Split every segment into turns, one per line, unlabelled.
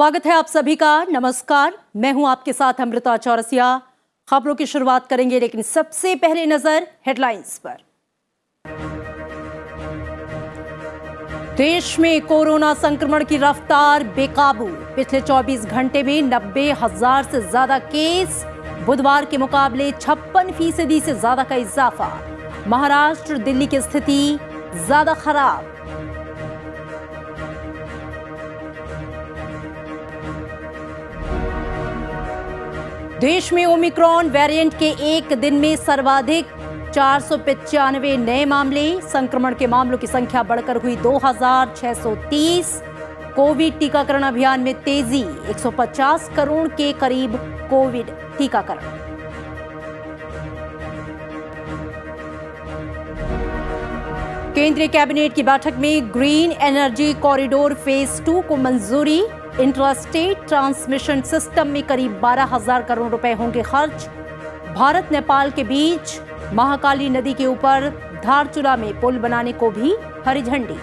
स्वागत है आप सभी का। नमस्कार, मैं हूं आपके साथ अमृता चौरसिया। खबरों की शुरुआत करेंगे, लेकिन सबसे पहले नजर हेडलाइंस पर। देश में कोरोना संक्रमण की रफ्तार बेकाबू। पिछले 24 घंटे में 90,000 से ज्यादा केस। बुधवार के मुकाबले 56% से ज्यादा का इजाफा। महाराष्ट्र, दिल्ली की स्थिति ज्यादा खराब। देश में ओमिक्रॉन वेरिएंट के एक दिन में सर्वाधिक 495 नए मामले। संक्रमण के मामलों की संख्या बढ़कर हुई 2,630। कोविड टीकाकरण अभियान में तेजी, 150 करोड़ के करीब कोविड टीकाकरण। केंद्रीय कैबिनेट की बैठक में ग्रीन एनर्जी कॉरिडोर फेज 2 को मंजूरी। इंट्रास्टेट ट्रांसमिशन सिस्टम में करीब 12,000 करोड़ रुपए होंगे खर्च। भारत नेपाल के बीच महाकाली नदी के ऊपर धारचूला में पुल बनाने को भी हरी झंडी।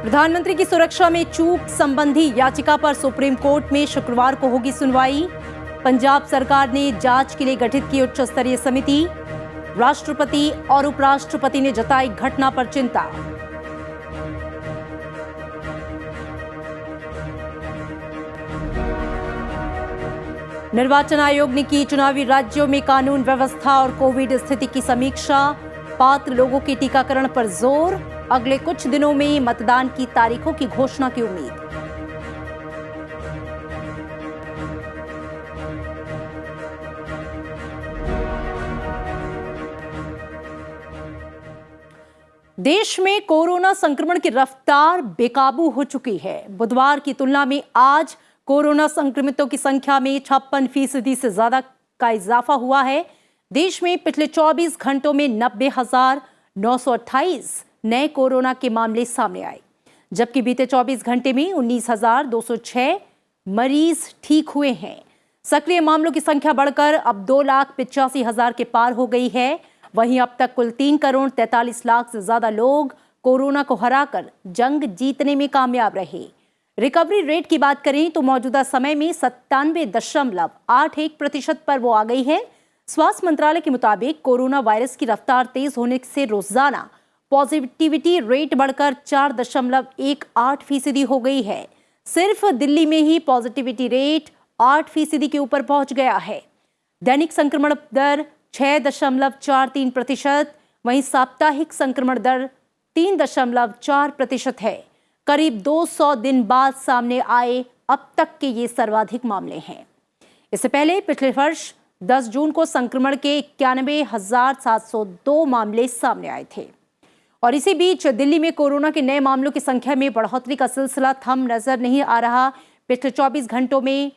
प्रधानमंत्री की सुरक्षा में चूक संबंधी याचिका पर सुप्रीम कोर्ट में शुक्रवार को होगी सुनवाई। पंजाब सरकार ने जांच के लिए गठित की उच्च स्तरीय समिति। राष्ट्रपति और उपराष्ट्रपति ने जताई घटना पर चिंता। निर्वाचन आयोग ने की चुनावी राज्यों में कानून व्यवस्था और कोविड स्थिति की समीक्षा। पात्र लोगों के टीकाकरण पर जोर। अगले कुछ दिनों में मतदान की तारीखों की घोषणा की उम्मीद। देश में कोरोना संक्रमण की रफ्तार बेकाबू हो चुकी है। बुधवार की तुलना में आज कोरोना संक्रमितों की संख्या में 56% से ज्यादा का इजाफा हुआ है। देश में पिछले 24 घंटों में 90,928 नए कोरोना के मामले सामने आए, जबकि बीते 24 घंटे में 19,206 मरीज ठीक हुए हैं। सक्रिय मामलों की संख्या बढ़कर अब 2,85,000 के पार हो गई है। वहीं अब तक कुल 3,43,00,000 से ज्यादा लोग कोरोना को हराकर जंग जीतने में कामयाब रहे। रिकवरी रेट की बात करें तो मौजूदा समय में 97.81% पर वो आ गई है। स्वास्थ्य मंत्रालय के मुताबिक कोरोना वायरस की रफ्तार तेज होने से रोजाना पॉजिटिविटी रेट बढ़कर 4.18% हो गई है। सिर्फ दिल्ली में ही पॉजिटिविटी रेट 8% के ऊपर पहुंच गया है। दैनिक संक्रमण दर 6.43%, वहीं साप्ताहिक संक्रमण दर 3.4% है। करीब 200 दिन बाद सामने आए अब तक के ये सर्वाधिक मामले हैं। इससे पहले पिछले वर्ष 10 जून को संक्रमण के 91,702 मामले सामने आए थे। और इसी बीच दिल्ली में कोरोना के नए मामलों की संख्या में बढ़ोतरी का सिलसिला थम नजर नहीं आ रहा। पिछले 24 घंटों में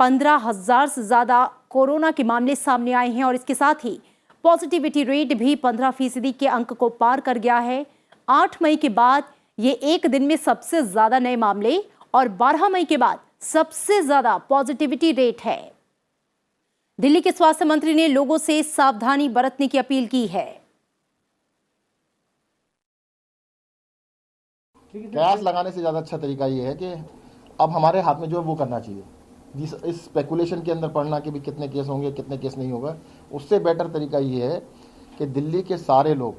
15,000 से ज्यादा कोरोना के मामले सामने आए हैं और इसके साथ ही पॉजिटिविटी रेट भी 15% के अंक को पार कर गया है। 8 मई के बाद ये एक दिन में सबसे ज्यादा नए मामले और 12 मई के बाद सबसे ज्यादा पॉजिटिविटी रेट है। दिल्ली के स्वास्थ्य मंत्री ने लोगों से सावधानी बरतने की अपील की है।
कयास लगाने से ज्यादा अच्छा तरीका ये है कि अब हमारे हाथ में जो वो करना चाहिए। इस स्पेकुलेशन के अंदर पढ़ना कि भी कितने केस होंगे कितने केस नहीं होगा, उससे बेटर तरीका ये है कि दिल्ली के सारे लोग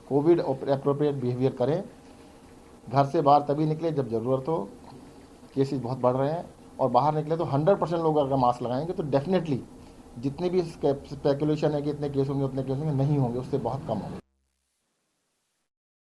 कोविड एप्रोप्रिएट बिहेवियर करें। घर से बाहर तभी निकले जब जरूरत हो। केसेस बहुत बढ़ रहे हैं और बाहर निकले तो 100% लोग अगर मास्क लगाएंगे तो डेफिनेटली जितनी भी स्पेकुलेशन है कि इतने केस होंगे उतने केस होंगे, नहीं होंगे, उससे बहुत कम होंगे।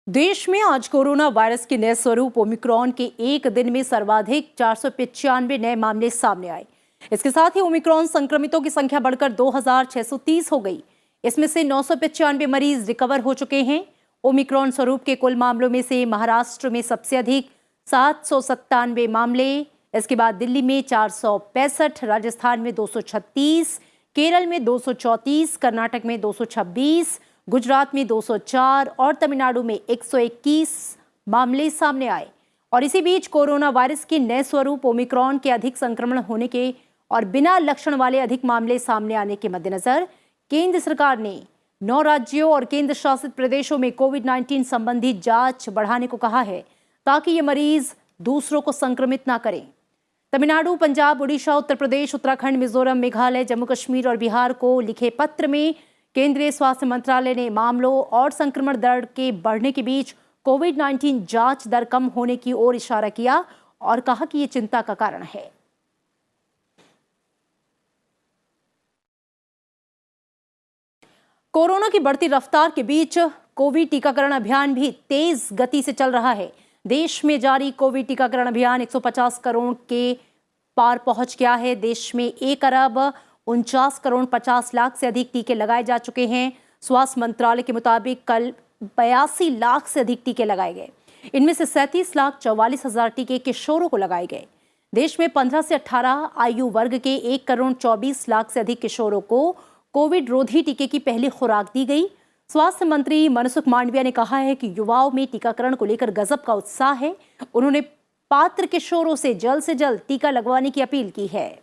देश में आज कोरोना वायरस के नए स्वरूप ओमिक्रॉन के एक दिन में सर्वाधिक 495 नए मामले सामने आए। इसके साथ ही ओमिक्रॉन संक्रमितों की संख्या बढ़कर 2,630 हो गई। इसमें से 995 मरीज रिकवर हो चुके हैं। ओमिक्रॉन स्वरूप के कुल मामलों में से महाराष्ट्र में सबसे अधिक 797 मामले। इसके बाद दिल्ली में 465, राजस्थान में 236, केरल में 234, कर्नाटक में 226, गुजरात में 204 और तमिलनाडु में 121 मामले सामने आए। और इसी बीच कोरोना वायरस के नए स्वरूप ओमिक्रॉन के अधिक संक्रमण होने के और बिना लक्षण वाले अधिक मामले सामने आने के मद्देनजर केंद्र सरकार ने 9 राज्यों और केंद्र शासित प्रदेशों में कोविड-19 संबंधी जांच बढ़ाने को कहा है ताकि ये मरीज दूसरों को संक्रमित ना करें। तमिलनाडु, पंजाब, उड़ीसा, उत्तर प्रदेश, उत्तराखंड, मिजोरम, मेघालय, जम्मू कश्मीर और बिहार को लिखे पत्र में केंद्रीय स्वास्थ्य मंत्रालय ने मामलों और संक्रमण दर के बढ़ने के बीच कोविड-19 जांच दर कम होने की ओर इशारा किया और कहा कि ये चिंता का कारण है। कोरोना की बढ़ती रफ्तार के बीच कोविड टीकाकरण अभियान भी तेज गति से चल रहा है। देश में जारी कोविड टीकाकरण अभियान 150 करोड़ के पार पहुंच गया है। देश में 1 अरब 49 करोड़ 50 लाख से अधिक टीके लगाए जा चुके हैं। स्वास्थ्य मंत्रालय के मुताबिक कल 82 लाख से अधिक टीके लगाए गए। इनमें से 37 लाख 44 हजार टीके किशोरों को लगाए गए। देश में 15 से 18 आयु वर्ग के 1 करोड़ 24 लाख से अधिक किशोरों को कोविड रोधी टीके की पहली खुराक दी गई। स्वास्थ्य मंत्री मनसुख मांडविया ने कहा है कि युवाओं में टीकाकरण को लेकर गजब का उत्साह है। उन्होंने पात्र किशोरों से जल्द टीका लगवाने की अपील की है।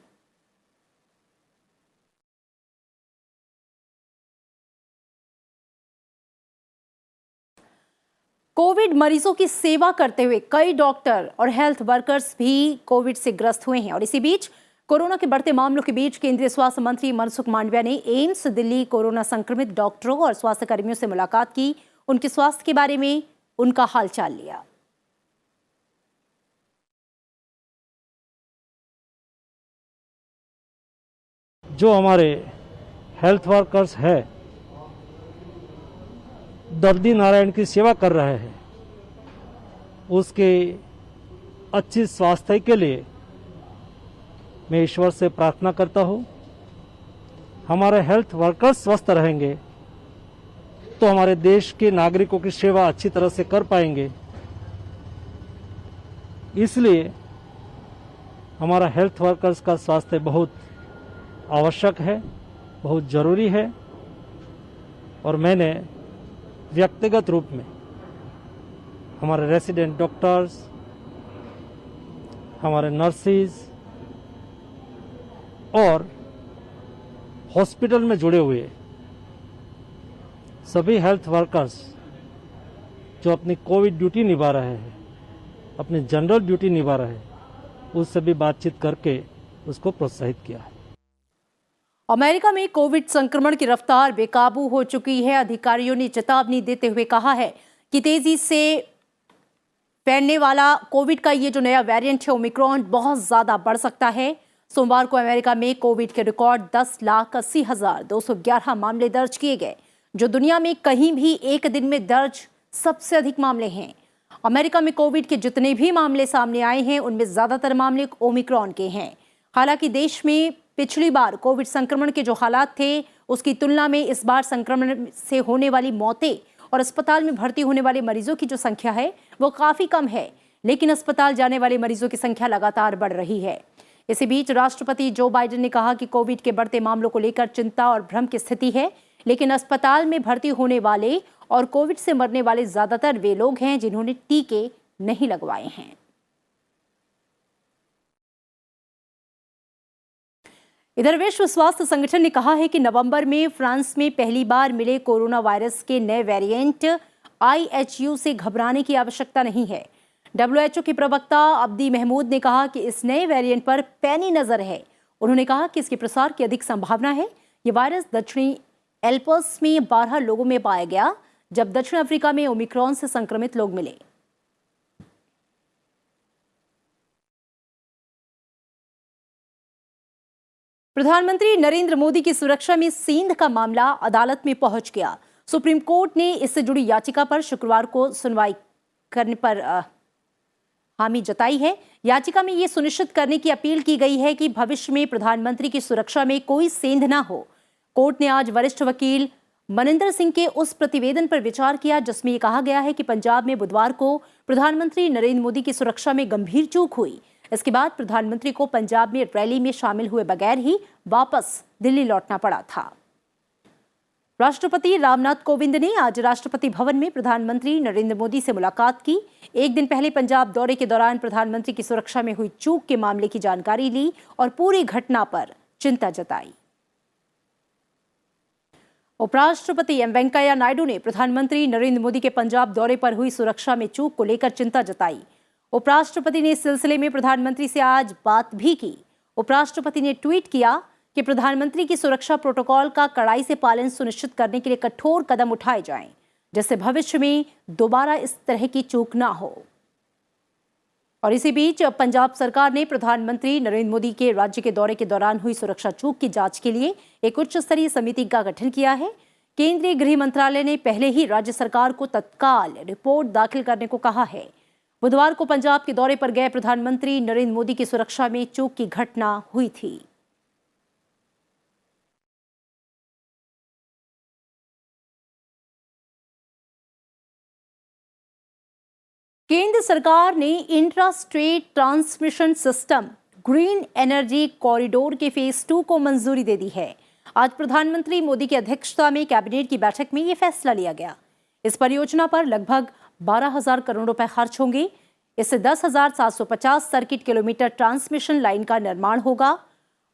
कोविड मरीजों की सेवा करते हुए कई डॉक्टर और हेल्थ वर्कर्स भी कोविड से ग्रस्त हुए हैं और इसी बीच कोरोना के बढ़ते मामलों के बीच केंद्रीय स्वास्थ्य मंत्री मनसुख मांडविया ने एम्स दिल्ली कोरोना संक्रमित डॉक्टरों और स्वास्थ्य कर्मियों से मुलाकात की। उनके स्वास्थ्य के बारे में उनका हालचाल लिया।
जो हमारे हेल्थ वर्कर्स है दर्दी नारायण की सेवा कर रहे हैं, उसके अच्छी स्वास्थ्य के लिए मैं ईश्वर से प्रार्थना करता हूँ। हमारे हेल्थ वर्कर्स स्वस्थ रहेंगे तो हमारे देश के नागरिकों की सेवा अच्छी तरह से कर पाएंगे। इसलिए हमारा हेल्थ वर्कर्स का स्वास्थ्य बहुत आवश्यक है, बहुत ज़रूरी है और मैंने व्यक्तिगत रूप में हमारे रेसिडेंट डॉक्टर्स, हमारे नर्सेज और हॉस्पिटल में जुड़े हुए सभी हेल्थ वर्कर्स जो अपनी कोविड ड्यूटी निभा रहे हैं, अपनी जनरल ड्यूटी निभा रहे हैं, उससे भी बातचीत करके उसको प्रोत्साहित किया है।
अमेरिका में कोविड संक्रमण की रफ्तार बेकाबू हो चुकी है। अधिकारियों ने चेतावनी देते हुए कहा है कि तेजी से फैलने वाला कोविड का ये जो नया वेरिएंट है ओमिक्रॉन बहुत ज्यादा बढ़ सकता है। सोमवार को अमेरिका में कोविड के रिकॉर्ड 10,80,211 मामले दर्ज किए गए, जो दुनिया में कहीं भी एक दिन में दर्ज सबसे अधिक मामले हैं। अमेरिका में कोविड के जितने भी मामले सामने आए हैं उनमें ज्यादातर मामले ओमिक्रॉन के हैं। हालांकि देश में पिछली बार कोविड संक्रमण के जो हालात थे उसकी तुलना में इस बार संक्रमण से होने वाली मौतें और अस्पताल में भर्ती होने वाले मरीजों की जो संख्या है वो काफी कम है, लेकिन अस्पताल जाने वाले मरीजों की संख्या लगातार बढ़ रही है। इसी बीच राष्ट्रपति जो बाइडेन ने कहा कि कोविड के बढ़ते मामलों को लेकर चिंता और भ्रम की स्थिति है, लेकिन अस्पताल में भर्ती होने वाले और कोविड से मरने वाले ज्यादातर वे लोग हैं जिन्होंने टीके नहीं लगवाए हैं। इधर विश्व स्वास्थ्य संगठन ने कहा है कि नवंबर में फ्रांस में पहली बार मिले कोरोना वायरस के नए वेरिएंट IHU से घबराने की आवश्यकता नहीं है। WHO के प्रवक्ता अब्दी महमूद ने कहा कि इस नए वेरिएंट पर पैनी नजर है। उन्होंने कहा कि इसके प्रसार की अधिक संभावना है। ये वायरस दक्षिणी एल्प्स में 12 लोगों में पाया गया, जब दक्षिण अफ्रीका में ओमिक्रॉन से संक्रमित लोग मिले। प्रधानमंत्री नरेंद्र मोदी की सुरक्षा में सेंध का मामला अदालत में पहुंच गया। सुप्रीम कोर्ट ने इससे जुड़ी याचिका पर शुक्रवार को सुनवाई करने पर हामी जताई है। याचिका में यह सुनिश्चित करने की अपील की गई है कि भविष्य में प्रधानमंत्री की सुरक्षा में कोई सेंध न हो। कोर्ट ने आज वरिष्ठ वकील मनिंदर सिंह के उस प्रतिवेदन पर विचार किया जिसमें यह कहा गया है कि पंजाब में बुधवार को प्रधानमंत्री नरेंद्र मोदी की सुरक्षा में गंभीर चूक हुई। इसके बाद प्रधानमंत्री को पंजाब में रैली में शामिल हुए बगैर ही वापस दिल्ली लौटना पड़ा था। राष्ट्रपति रामनाथ कोविंद ने आज राष्ट्रपति भवन में प्रधानमंत्री नरेंद्र मोदी से मुलाकात की। एक दिन पहले पंजाब दौरे के दौरान प्रधानमंत्री की सुरक्षा में हुई चूक के मामले की जानकारी ली और पूरी घटना पर चिंता जताई। उपराष्ट्रपति एम वेंकैया नायडू ने प्रधानमंत्री नरेंद्र मोदी के पंजाब दौरे पर हुई सुरक्षा में चूक को लेकर चिंता जताई। उपराष्ट्रपति ने इस सिलसिले में प्रधानमंत्री से आज बात भी की। उपराष्ट्रपति ने ट्वीट किया कि प्रधानमंत्री की सुरक्षा प्रोटोकॉल का कड़ाई से पालन सुनिश्चित करने के लिए कठोर कदम उठाए जाएं, जिससे भविष्य में दोबारा इस तरह की चूक ना हो। और इसी बीच पंजाब सरकार ने प्रधानमंत्री नरेंद्र मोदी के राज्य के दौरे के दौरान हुई सुरक्षा चूक की जांच के लिए एक उच्च स्तरीय समिति का गठन किया है। केंद्रीय गृह मंत्रालय ने पहले ही राज्य सरकार को तत्काल रिपोर्ट दाखिल करने को कहा है। बुधवार को पंजाब के दौरे पर गए प्रधानमंत्री नरेंद्र मोदी की सुरक्षा में चूक की घटना हुई थी। केंद्र सरकार ने intra state transmission system green energy corridor के फेज 2 को मंजूरी दे दी है। आज प्रधानमंत्री मोदी की अध्यक्षता में कैबिनेट की बैठक में यह फैसला लिया गया। इस परियोजना पर लगभग 12,000 करोड़ रुपए खर्च होंगे। इससे 10,750 सर्किट किलोमीटर ट्रांसमिशन लाइन का निर्माण होगा।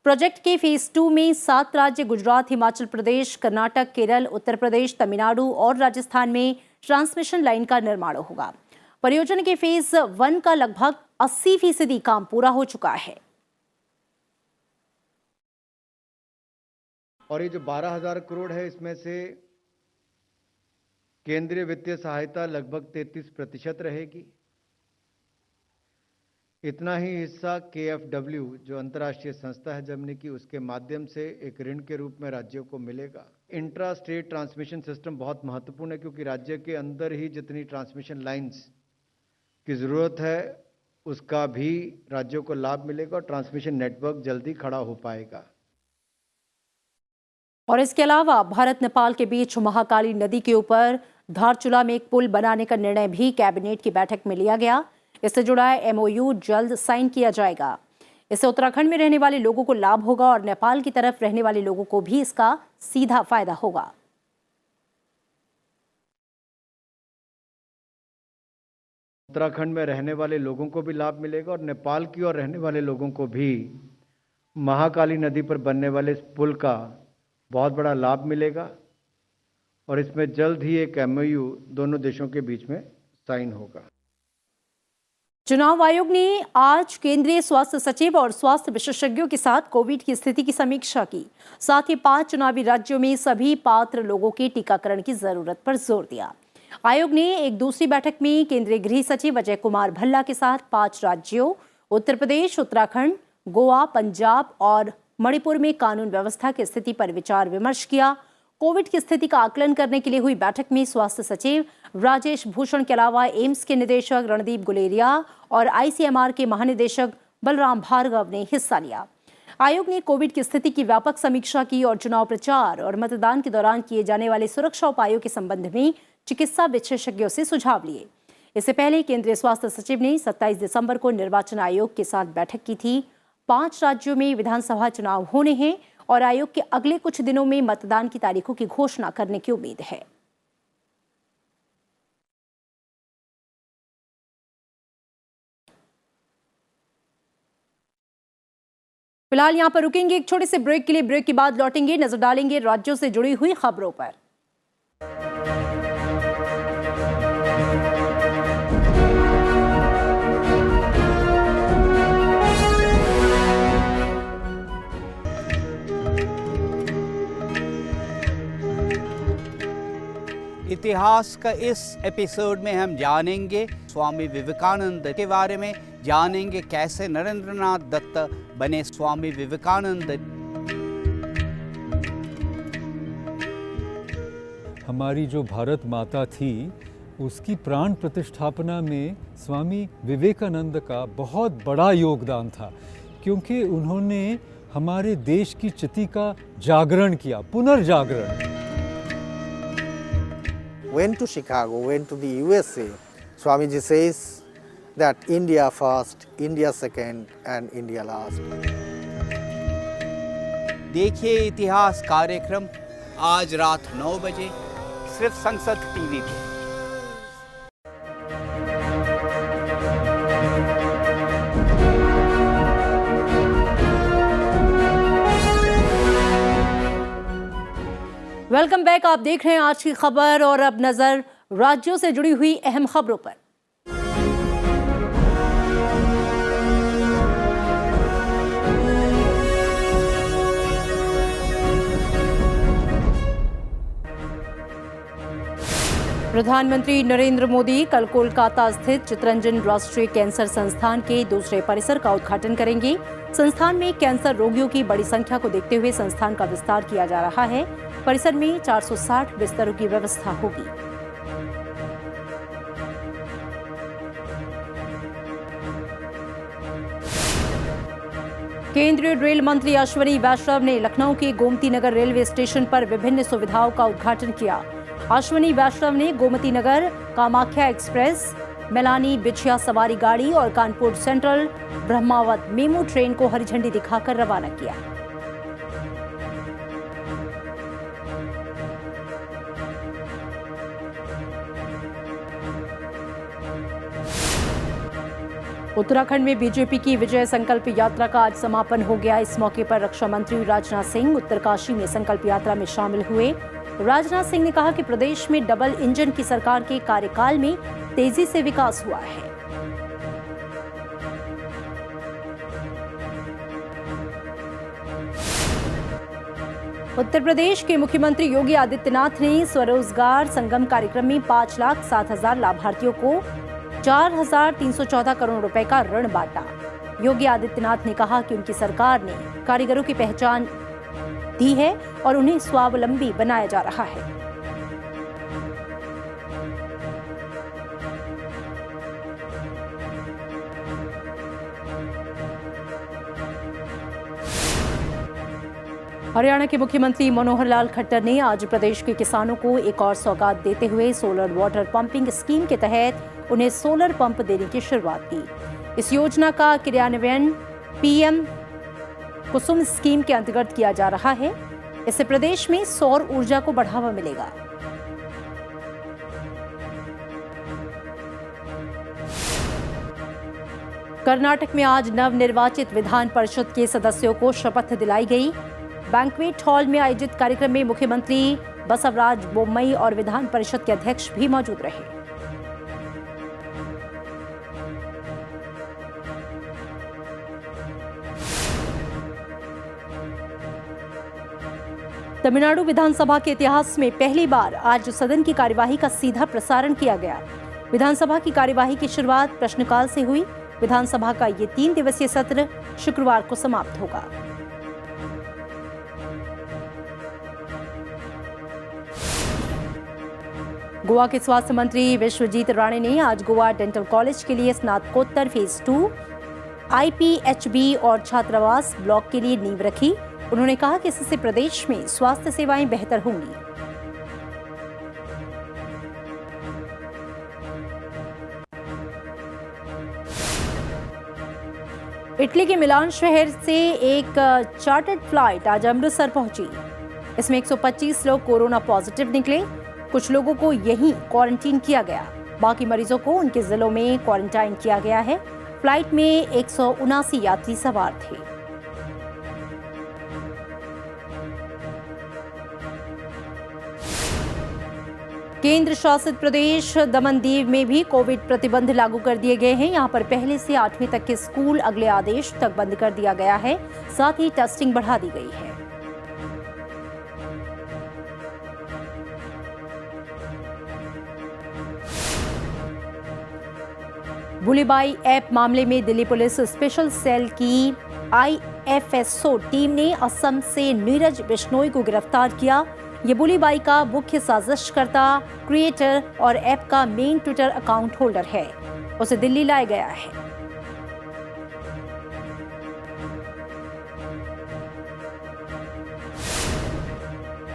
प्रोजेक्ट के फेज 2 में 7 राज्य गुजरात, हिमाचल प्रदेश, कर्नाटक, केरल, उत्तर प्रदेश, तमिलनाडु और राजस्थान में ट्रांसमिशन लाइन का निर्माण होगा। परियोजना के फेज 1 का लगभग 80% काम पूरा हो चुका है।
और ये जो 12,000 करोड़ है, इसमें से केंद्रीय वित्तीय सहायता लगभग 33% रहेगी। इतना ही हिस्सा KFW जो अंतर्राष्ट्रीय संस्था है जर्मनी की, उसके माध्यम से एक ऋण के रूप में राज्यों को मिलेगा। इंट्रा स्टेट ट्रांसमिशन सिस्टम बहुत महत्वपूर्ण है, क्योंकि राज्य के अंदर ही जितनी ट्रांसमिशन लाइंस की जरूरत है उसका भी राज्यों को लाभ मिलेगा और ट्रांसमिशन नेटवर्क जल्दी खड़ा हो पाएगा।
और इसके अलावा भारत नेपाल के बीच महाकाली नदी के ऊपर धारचूला में एक पुल बनाने का निर्णय भी कैबिनेट की बैठक में लिया गया। इससे जुड़ा MOU जल्द साइन किया जाएगा। इससे उत्तराखंड में रहने वाले लोगों को लाभ होगा और नेपाल की तरफ रहने वाले लोगों को भी इसका सीधा फायदा होगा।
उत्तराखंड में रहने वाले लोगों को भी लाभ मिलेगा और नेपाल की ओर रहने वाले लोगों को भी महाकाली नदी पर बनने वाले इस पुल का बहुत बड़ा लाभ मिलेगा और इसमें जल्द ही एक MOU दोनों देशों के बीच में साइन होगा।
चुनाव आयोग ने आज केंद्रीय स्वास्थ्य सचिव और स्वास्थ्य विशेषज्ञों के साथ कोविड की स्थिति की समीक्षा की। साथ ही 5 चुनावी राज्यों में सभी पात्र लोगों के टीकाकरण की जरूरत पर जोर दिया। आयोग ने एक दूसरी बैठक में केंद्रीय गृह सचिव अजय कुमार भल्ला के साथ 5 राज्यों उत्तर प्रदेश, उत्तराखंड, गोवा, पंजाब और मणिपुर में कानून व्यवस्था की स्थिति पर विचार विमर्श किया। कोविड की स्थिति का आकलन करने के लिए हुई बैठक में स्वास्थ्य सचिव राजेश भूषण के अलावा एम्स के निदेशक रणदीप गुलेरिया और ICMR के महानिदेशक बलराम भार्गव ने हिस्सा लिया। आयोग ने कोविड की स्थिति की व्यापक समीक्षा की और चुनाव प्रचार और मतदान के दौरान किए जाने वाले सुरक्षा उपायों के संबंध में चिकित्सा विशेषज्ञों से सुझाव लिए। इससे पहले केंद्रीय स्वास्थ्य सचिव ने 27 दिसंबर को निर्वाचन आयोग के साथ बैठक की थी। 5 राज्यों में विधानसभा चुनाव होने हैं और आयोग के अगले कुछ दिनों में मतदान की तारीखों की घोषणा करने की उम्मीद है। फिलहाल यहां पर रुकेंगे एक छोटे से ब्रेक के लिए। ब्रेक के बाद लौटेंगे, नजर डालेंगे राज्यों से जुड़ी हुई खबरों पर।
इतिहास का इस एपिसोड में हम जानेंगे स्वामी विवेकानंद के बारे में, जानेंगे कैसे नरेंद्रनाथ दत्त बने स्वामी विवेकानंद।
हमारी जो भारत माता थी उसकी प्राण प्रतिष्ठापना में स्वामी विवेकानंद का बहुत बड़ा योगदान था, क्योंकि उन्होंने हमारे देश की चिति का जागरण किया, पुनर्जागरण।
Went to Chicago, went to the USA. Swamiji says that India first, India second and India last.
देखिए इतिहास कार्यक्रम आज रात 9 बजे सिर्फ संसद टीवी पे।
Welcome back. आप देख रहे हैं आज की खबर और अब नजर राज्यों से जुड़ी हुई अहम खबरों पर। प्रधानमंत्री नरेंद्र मोदी कल कोलकाता स्थित चित्तरंजन राष्ट्रीय कैंसर संस्थान के दूसरे परिसर का उद्घाटन करेंगे। संस्थान में कैंसर रोगियों की बड़ी संख्या को देखते हुए संस्थान का विस्तार किया जा रहा है। परिसर में 460 बिस्तरों की व्यवस्था होगी। केंद्रीय रेल मंत्री अश्विनी वैष्णव ने लखनऊ के गोमती नगर रेलवे स्टेशन पर विभिन्न सुविधाओं का उद्घाटन किया। अश्विनी वैष्णव ने गोमती नगर कामाख्या एक्सप्रेस, मेलानी बिछिया सवारी गाड़ी और कानपुर सेंट्रल ब्रह्मावत मेमू ट्रेन को हरी झंडी दिखाकर रवाना किया। उत्तराखंड में बीजेपी की विजय संकल्प यात्रा का आज समापन हो गया। इस मौके पर रक्षा मंत्री राजनाथ सिंह उत्तरकाशी में संकल्प यात्रा में शामिल हुए। राजनाथ सिंह ने कहा कि प्रदेश में डबल इंजन की सरकार के कार्यकाल में तेजी से विकास हुआ है। उत्तर प्रदेश के मुख्यमंत्री योगी आदित्यनाथ ने स्वरोजगार संगम कार्यक्रम में 5,07,000 लाभार्थियों को 4,314 करोड़ रुपए का ऋण बांटा। योगी आदित्यनाथ ने कहा कि उनकी सरकार ने कारीगरों की पहचान दी है और उन्हें स्वावलंबी बनाया जा रहा है। हरियाणा के मुख्यमंत्री मनोहर लाल खट्टर ने आज प्रदेश के किसानों को एक और सौगात देते हुए सोलर वाटर पंपिंग स्कीम के तहत उन्हें सोलर पंप देने की शुरुआत की। इस योजना का क्रियान्वयन पीएम कुसुम स्कीम के अंतर्गत किया जा रहा है। इससे प्रदेश में सौर ऊर्जा को बढ़ावा मिलेगा। कर्नाटक में आज नवनिर्वाचित विधान परिषद के सदस्यों को शपथ दिलाई गई। बैंक्वेट हॉल में आयोजित कार्यक्रम में मुख्यमंत्री बसवराज बोम्मई और विधान परिषद के अध्यक्ष भी मौजूद रहे। तमिलनाडु विधानसभा के इतिहास में पहली बार आज सदन की कार्यवाही का सीधा प्रसारण किया गया। विधानसभा की कार्यवाही की शुरुआत प्रश्नकाल से हुई। विधानसभा का ये 3 दिवसीय सत्र शुक्रवार को समाप्त होगा। गोवा के स्वास्थ्य मंत्री विश्वजीत राणे ने आज गोवा डेंटल कॉलेज के लिए स्नातकोत्तर फेज 2 IPHB और छात्रावास ब्लॉक के लिए नींव रखी। उन्होंने कहा कि इससे प्रदेश में स्वास्थ्य सेवाएं बेहतर होंगी। इटली के मिलान शहर से एक चार्टर्ड फ्लाइट आज अमृतसर पहुंची। इसमें 125 लोग कोरोना पॉजिटिव निकले। कुछ लोगों को यहीं क्वारंटीन किया गया। बाकी मरीजों को उनके जिलों में क्वारंटाइन किया गया है। फ्लाइट में 179 यात्री सवार थे। केंद्र शासित प्रदेश दमन दीव में भी कोविड प्रतिबंध लागू कर दिए गए हैं। यहां पर पहले से 8वीं तक के स्कूल अगले आदेश तक बंद कर दिया गया है। साथ ही टेस्टिंग बढ़ा दी गई है। बुलीबाई ऐप मामले में दिल्ली पुलिस स्पेशल सेल की IFSO टीम ने असम से नीरज बिश्नोई को गिरफ्तार किया। ये बुलीबाई का मुख्य साजिशकर्ता, क्रिएटर और ऐप का मेन ट्विटर अकाउंट होल्डर है। उसे दिल्ली लाया गया है।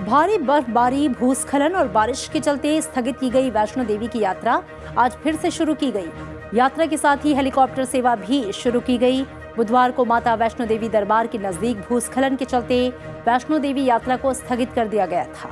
भारी बर्फबारी, भूस्खलन और बारिश के चलते स्थगित की गई वैष्णो देवी की यात्रा आज फिर से शुरू की गई। यात्रा के साथ ही हेलीकॉप्टर सेवा भी शुरू की गई। बुधवार को माता वैष्णो देवी दरबार के नजदीक भूस्खलन के चलते वैष्णो देवी यात्रा को स्थगित कर दिया गया था।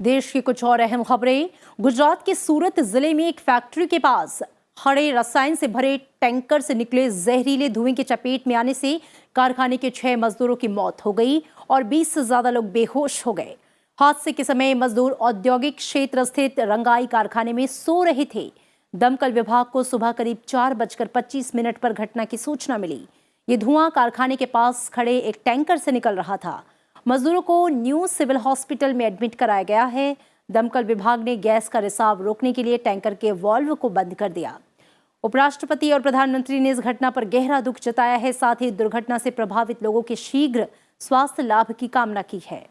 देश की कुछ और अहम खबरें। गुजरात के सूरत जिले में एक फैक्ट्री के पास खड़े रसायन से भरे टैंकर से निकले जहरीले धुएं की चपेट में आने से कारखाने के 6 मजदूरों की मौत हो गई और 20 से ज्यादा लोग बेहोश हो गए। हादसे के समय मजदूर औद्योगिक क्षेत्र स्थित रंगाई कारखाने में सो रहे थे। दमकल विभाग को सुबह करीब 4:25 पर घटना की सूचना मिली। ये धुआं कारखाने के पास खड़े एक टैंकर से निकल रहा था। मजदूरों को न्यू सिविल हॉस्पिटल में एडमिट कराया गया है। दमकल विभाग ने गैस का रिसाव रोकने के लिए टैंकर के वाल्व को बंद कर दिया। उपराष्ट्रपति और प्रधानमंत्री ने इस घटना पर गहरा दुख जताया है। साथ ही दुर्घटना से प्रभावित लोगों के शीघ्र स्वास्थ्य लाभ की कामना की है।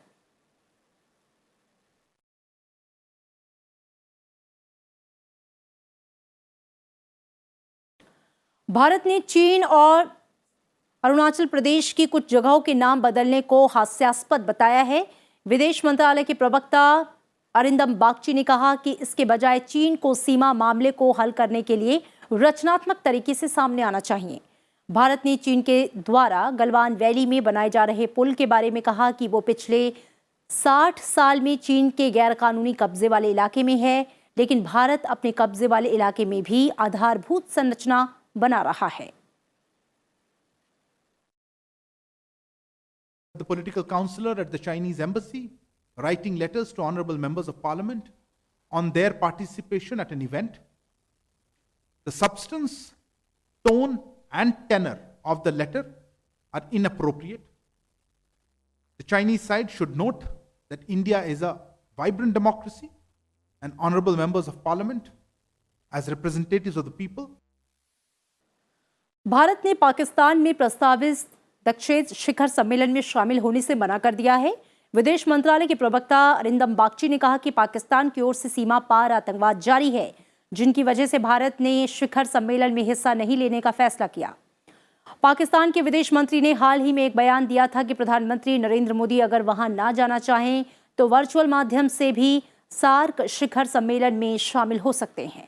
भारत ने चीन और अरुणाचल प्रदेश की कुछ जगहों के नाम बदलने को हास्यास्पद बताया है। विदेश मंत्रालय के प्रवक्ता अरिंदम बागची ने कहा कि इसके बजाय चीन को सीमा मामले को हल करने के लिए रचनात्मक तरीके से सामने आना चाहिए। भारत ने चीन के द्वारा गलवान वैली में बनाए जा रहे पुल के बारे में कहा कि वो पिछले 60 साल में चीन के गैरकानूनी कब्जे वाले इलाके में है, लेकिन भारत अपने कब्जे वाले इलाके में भी आधारभूत संरचना बना रहा है।
The political counselor at the Chinese embassy writing letters to honorable members of parliament on their participation at an event. The substance, tone and tenor of the letter are inappropriate. The Chinese side should note that India is a vibrant democracy and honorable members of parliament as representatives of the people.
Bharat ने पाकिस्तान में प्रस्तावित दक्षेज शिखर सम्मेलन में शामिल होने से मना कर दिया है। विदेश मंत्रालय के प्रवक्ता अरिंदम बागची ने कहा कि पाकिस्तान की ओर से सीमा पार आतंकवाद जारी है, जिनकी वजह से भारत ने शिखर सम्मेलन में हिस्सा नहीं लेने का फैसला किया। पाकिस्तान के विदेश मंत्री ने हाल ही में एक बयान दिया था कि प्रधानमंत्री नरेंद्र मोदी अगर वहां ना जाना चाहें तो वर्चुअल माध्यम से भी सार्क शिखर सम्मेलन में शामिल हो सकते हैं।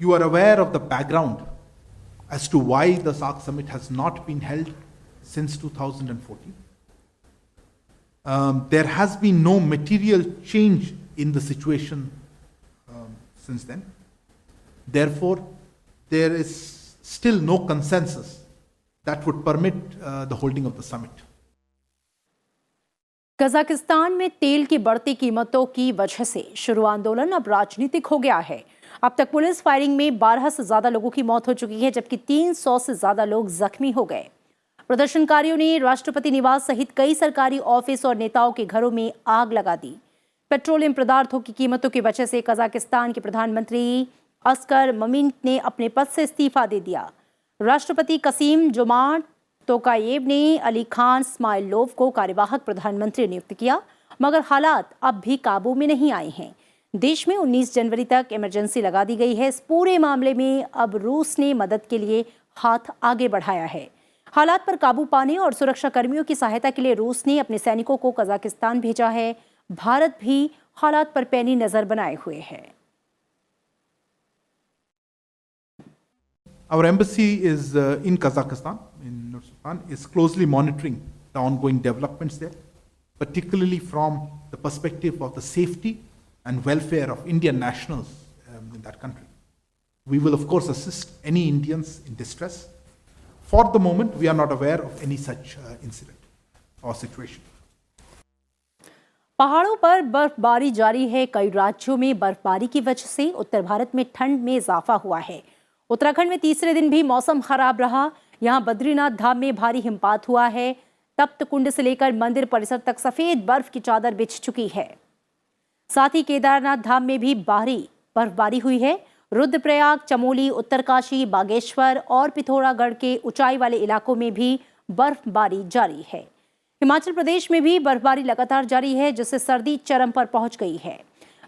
You are aware of the background as to why the SAARC summit has not been held since 2014. There has been no material change in the situation since then. Therefore, there is still no consensus that would permit the holding of the summit.
Kazakhstan में तेल की बढ़ती कीमतों की वजह से शुरू आंदोलन अब राजनीतिक हो गया है। अब तक पुलिस फायरिंग में 12 से ज्यादा लोगों की मौत हो चुकी है, जबकि 300 से ज्यादा लोग जख्मी हो गए। प्रदर्शनकारियों ने राष्ट्रपति निवास सहित कई सरकारी ऑफिस और नेताओं के घरों में आग लगा दी। पेट्रोलियम पदार्थों की कीमतों की वजह से कजाकिस्तान के प्रधानमंत्री अस्कर ममिन ने अपने पद से इस्तीफा दे दिया। राष्ट्रपति कसीम जोमार्ट तोकायेव ने अली खान स्माइलोव को कार्यवाहक प्रधानमंत्री नियुक्त किया, मगर हालात अब भी काबू में नहीं आए हैं। देश में 19 जनवरी तक इमरजेंसी लगा दी गई है। इस पूरे मामले में अब रूस ने मदद के लिए हाथ आगे बढ़ाया है। हालात पर काबू पाने और सुरक्षा कर्मियों की सहायता के लिए रूस ने अपने सैनिकों को कजाकिस्तान भेजा है। भारत भी हालात पर पैनी नजर बनाए हुए है।
Our embassy is in Kazakhstan, in Nur-Sultan, is closely monitoring the ongoing developments there, particularly from the perspective of the safety and welfare of Indian nationals in that country. We will of course assist any Indians in distress. For the moment, we are not aware of any such incident or situation.
पहाड़ों पर बर्फबारी जारी है। कई राज्यों में बर्फबारी की वजह से उत्तर भारत में ठंड में इजाफा हुआ है। उत्तराखंड में तीसरे दिन भी मौसम खराब रहा। यहां बद्रीनाथ धाम में भारी हिमपात हुआ है। तप्त कुंड से लेकर मंदिर परिसर तक सफेद बर्फ की चादर बिछ चुकी है। साथ ही केदारनाथ धाम में भी भारी बर्फबारी हुई है। रुद्रप्रयाग, चमोली, उत्तरकाशी, बागेश्वर और पिथौरागढ़ के ऊंचाई वाले इलाकों में भी बर्फबारी जारी है। हिमाचल प्रदेश में भी बर्फबारी लगातार जारी है, जिससे सर्दी चरम पर पहुंच गई है।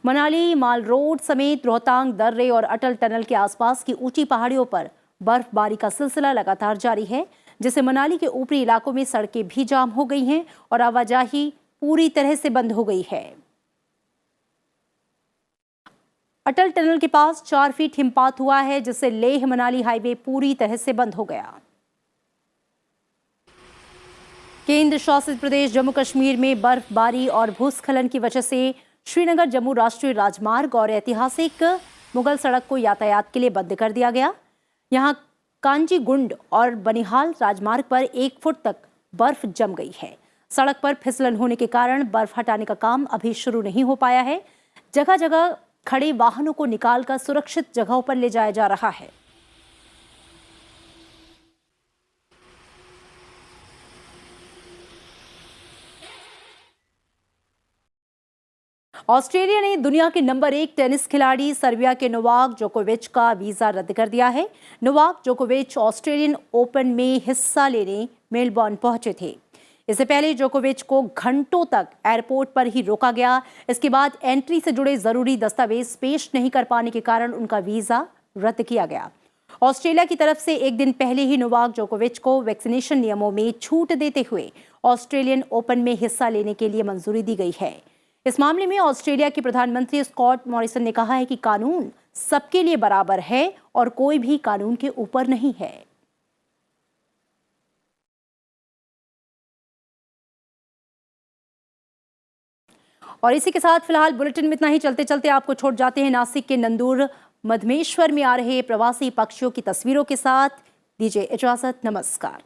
मनाली, माल रोड समेत रोहतांग दर्रे और अटल टनल के आसपास की ऊंची पहाड़ियों पर बर्फबारी का सिलसिला लगातार जारी है, जिससे मनाली के ऊपरी इलाकों में सड़कें भी जाम हो गई हैं और आवाजाही पूरी तरह से बंद हो गई है। अटल टनल के पास 4 फीट हिमपात हुआ है, जिससे लेह मनाली हाईवे पूरी तरह से बंद हो गया। केंद्र शासित प्रदेश जम्मू कश्मीर में बर्फबारी और भूस्खलन की वजह से श्रीनगर जम्मू राष्ट्रीय राजमार्ग और ऐतिहासिक मुगल सड़क को यातायात के लिए बंद कर दिया गया। यहां कांजीगुंड और बनिहाल राजमार्ग पर 1 फुट तक बर्फ जम गई है। सड़क पर फिसलन होने के कारण बर्फ हटाने का काम अभी शुरू नहीं हो पाया है। जगह जगह खड़े वाहनों को निकालकर सुरक्षित जगहों पर ले जाया जा रहा है। ऑस्ट्रेलिया ने दुनिया के नंबर 1 टेनिस खिलाड़ी सर्बिया के नोवाक जोकोविच का वीजा रद्द कर दिया है। नोवाक जोकोविच ऑस्ट्रेलियन ओपन में हिस्सा लेने मेलबर्न पहुंचे थे। इससे पहले जोकोविच को घंटों तक एयरपोर्ट पर ही रोका गया। इसके बाद एंट्री से जुड़े जरूरी दस्तावेज पेश नहीं कर पाने के कारण उनका वीजा रद्द किया गया। ऑस्ट्रेलिया की तरफ से एक दिन पहले ही नोवाक जोकोविच को वैक्सीनेशन नियमों में छूट देते हुए ऑस्ट्रेलियन ओपन में हिस्सा लेने के लिए मंजूरी दी गई है। इस मामले में ऑस्ट्रेलिया के प्रधानमंत्री स्कॉट मॉरिसन ने कहा है कि कानून सबके लिए बराबर है और कोई भी कानून के ऊपर नहीं है। और इसी के साथ फिलहाल बुलेटिन में इतना ही। चलते चलते आपको छोड़ जाते हैं नासिक के नंदूर मधमेश्वर में आ रहे प्रवासी पक्षियों की तस्वीरों के साथ। दीजिए इजाजत, नमस्कार।